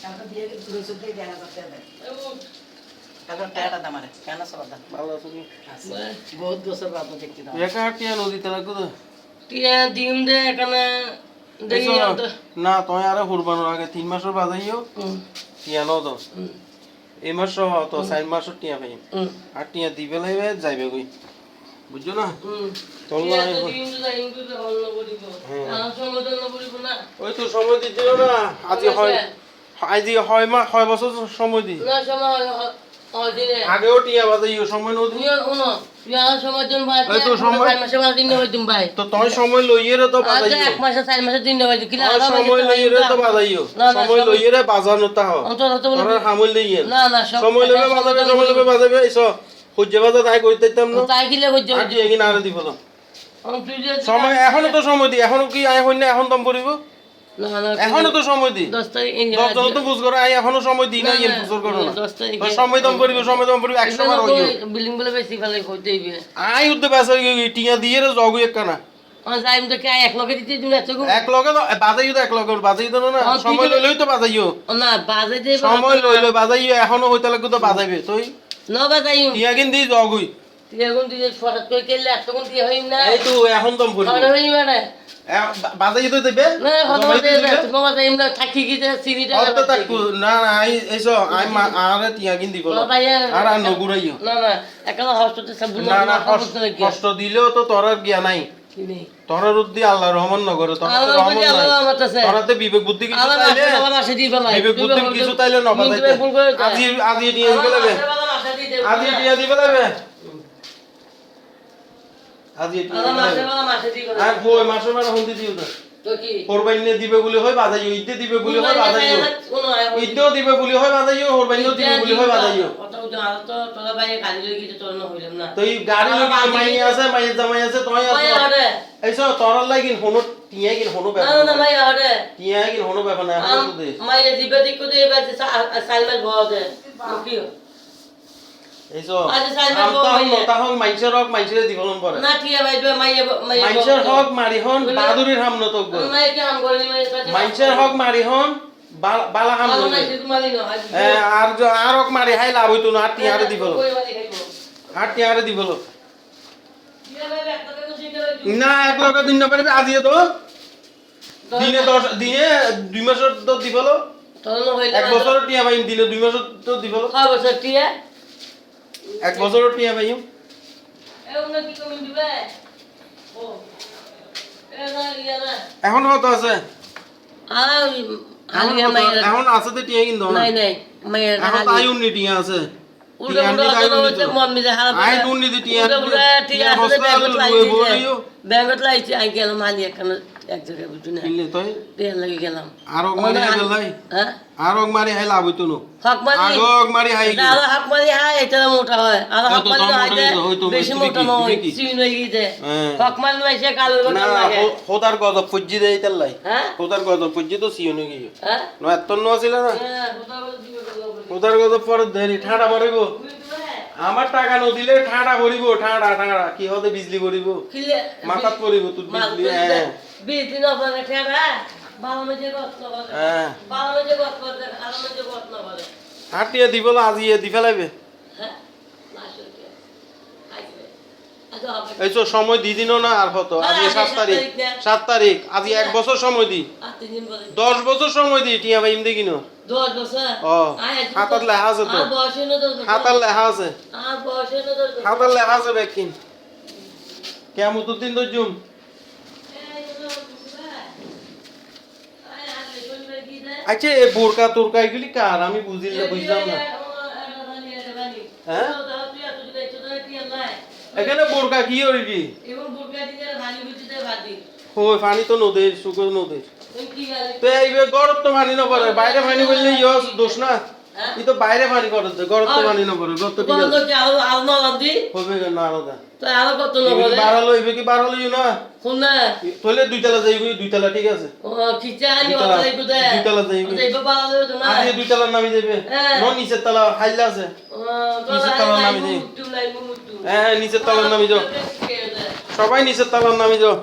টাকা দিয়ে তুই সুদ্ধে দেনা করতে দে টাকা টাকা দামারে কেন সরদা ভালো তুমি বহুত বছর বাদ দেখতে দাও একা টিয়া নদীতে লাগো তো টিয়া ডিম দে এখানে দেখি না তুই আরে কুরবানোর আগে 3 মাসের বাজাইও টিয়া ন তো এই মাস তো 4 মাসের টিয়া ভাই আর টিয়া দিবে লাইবে যাইবে কই বুঝছো না তোমরা ডিম দে ইনকু দে হল করিব আর সময় দল করিব না ওই তো সময় দিছিল না আজি হয় আজি হয় মা হয় বছর সময় দি না সময় হয় দিনে আগেও টিয়া বাজাইও সময় নদী উনো ইয়া সময় জন ভাই এই তো সময় 4 মাসে বাদ দিন হই তুমি ভাই তো তুই সময় লইয়ে রে তো বাজাইও আচ্ছা 1 মাসে 4 মাসে দিন ভাই কি আর সময় লইয়ে রে তো বাজাইও সময় লইয়ে রে বাজার নতা হ তোরা হামল লইয়ে না না সময় লইবে বাজাবে এসো খুঁজে বাজা তাই কইতাম না তাই কিলে কইছো আর কি এগিন আরে দিব না সময় এখনো তো সময় দি এখনো কি আই হইনা এখন দম পড়িব না না এখনো তো সময় দি 10 তারিখ 10 জন তো বুঝ করে আই এখনো সময় দি না এর বুঝর করো না 10 তারিখ তো সময় দম পড়িব 100 বার হইও বিল্ডিং বলে বেশি ফেলে কইতেইবে আই উদ্দে বাসা টিয়া দিয়ে রে জগু একখানা আর যাইম তো কে এক লগে দিতে দিন এত এক লগে বাজাইও তো এক লগে বাজাই তো না সময় লইলেই তো বাজাইও না বাজে দে সময় লইলে বাজাইও এখনো হইতে লাগো তো বাজাইবে তুই না বাজাইম টিয়া কিন দি জগুই তুই এখন তুই ফটাত করে কেলে এত কোন দিয়ে হইম না এই তো এখন দম পড়িব আর হইম না বাজাই তো দেবে না কথা দে তুমি বাজাইম না থাকি কি সিনিটা অত তাকু না না আই এসো আই আরে টিয়া কিন দিব আর আর নগুরাইও না না একালা হস্পিটাল সব না না কষ্ট দিলেও তো তোর জ্ঞান নাই কি নেই তোর রুদ্দি আল্লাহ রহমান নগরে তোর আল্লাহ রহমান নাই আল্লাহ আমাতাছে তোরাতে বিবেক বুদ্ধি কিছু তাইলে আল্লাহ মাসে দি ফেলাই বিবেক বুদ্ধি কিছু তাইলে ন বাজাইতে আজি আজি টিয়া দিবে লাগে আজি টিয়া দিবে লাগে আজি টিয়া মাসে দি আর কই মাসে মারা হন্দি দিও না তো কি কোরবানি দিবে বলে হয় বাজাইও ইতে দিবে বলে হয় বাজাইও ইতেও দিবে বলে হয় বাজাইও কোরবানিও দিবে বলে হয় বাজাইও কথা তো আর তো তোরা ভাই গাড়ি লই গিয়ে তোর না হইলাম না তো এই গাড়ি লাগি মাই আছে মাই জামাই আছে তুই আছে আরে এইসো তোর লাগিন হনো টিয়া কিন হনো না ব্যাপার না ভাই আরে টিয়া কিন হনো ব্যাপার না এখন তো দে মাই দিবে দিকো দে বাজে সাইলেন্ট বলতে কি এইসো আচ্ছা, সাইলেন্ট আমতা বল হন নতা হন মাইনসের হক মাইনসের দিবলম পড়ে না টিয়া ভাই মাই মাইনসের হক মারি হন বাহাদুরির হাম নত গো মাই কি হাম করি মাই মাইনসের হক মারি হন বালা হাম আলো নত নাই তুই মালি না আর আর হক মারি হাই লাভ হইতো না আর টিয়ারে দিবল কই মালি খাইবো আর টিয়ারে দিবল টিয়া ভাই একটা করে শিখে না এক লগে দিন না পারবে আজিয়ে তো দিনে 10 দিনে 2 মাসের তো দিবল তোর না হইলা এক বছর টিয়া পাইম দিলে 2 মাসের তো দিবল কয় বছর টিয়া এক বছর টিয়া পাইম এমন কি কমি দিবে ও এনা ইয়ানা এখন কত আছে এখন আছে তো টিয়া কিনতো না নাই নাই মায়ের এখন তাই উন্নি টিয়া আছে উড়ে উড়ে মম্মি যে হারা আই উন্নি দি টিয়া টিয়া আছে ব্যাংকত লাইছি আই গেলাম মালি এখানে এক জায়গায় বুঝু না কিনলে তুই দেন লাগি গেলাম আর ওক মারি হাই গলাই হ্যাঁ আর ওক মারি হাই লাভ হইতো না হক মারি আগ ওক মারি হাই গেল আর হক মারি হাই এটা মোটা হয় আর হক মারি হাইতে বেশি মোটা নয় চিন হয়ে গিয়েছে হক মারি মাইছে কালো না গোটা লাগে খোদার গজব ফুজি দেই তাল্লাই হ্যাঁ খোদার গজব ফুজি তো সিওনে গিয়ে হ্যাঁ ন এত ন ছিল না হ্যাঁ কথা বলে দিবে খোদার গজব পরে দেরি ঠাডা মারিব আমার টাকা ন দিলে ঠাডা ভরিব ঠাডা ঠাডা কি হতে বিজলি ভরিব কিলে মাথাত পড়িব তুই বিজলি হ্যাঁ বিদিন ওপরে ঠেরা বাবা মজে গত করে হ্যাঁ বাবা মজে গত করে আর মজে গত না করে হাটিয়া দিবল আজি দি ফেলাইবে হ্যাঁ লাস্টে আইবে আচ্ছা হবে এই তো সময় দি দিনো না আর কত আজ 7 তারিখ আজি 1 বছর সময় দি আর 3 দিন পরে 10 বছর সময় দি টিয়া ভাই ইমদে কিনো 10 বছর ও হাতার লেখা আছে তো আর বয়সে না 10 বছর হাতার লেখা আছে আর বয়সে না 10 বছর হাতার লেখা আছে বেকিন কেমন তো দিন দজুম আচ্ছা এই বোরকা তোরকা এগুলি কার আমি বুঝলাম না হ্যাঁ এখানে বোরকা কি হইবি ওই পানি তো নদীর শুকর নদীর তো এইবে গরত তো পানি না পড়ে বাইরে পানি বললে ইয়স দোষ না ই তো বাইরে পানি করে গরত তো পানি না পড়ে গরত তো ঠিক আছে হবে না আলাদা বাড়ালো হইবে কি বাড়ালো না তোলে 2 তলা যাইবি 2 তলা ঠিক আছে দুই তলা যাইবি আজকে 2 তলা নামি যাবে ন নিচের তলা হাইলা আছে নিচের তলা নামি যাই হ্যাঁ নিচের তলা নামি যাও সবাই নিচের তলা নামি যাও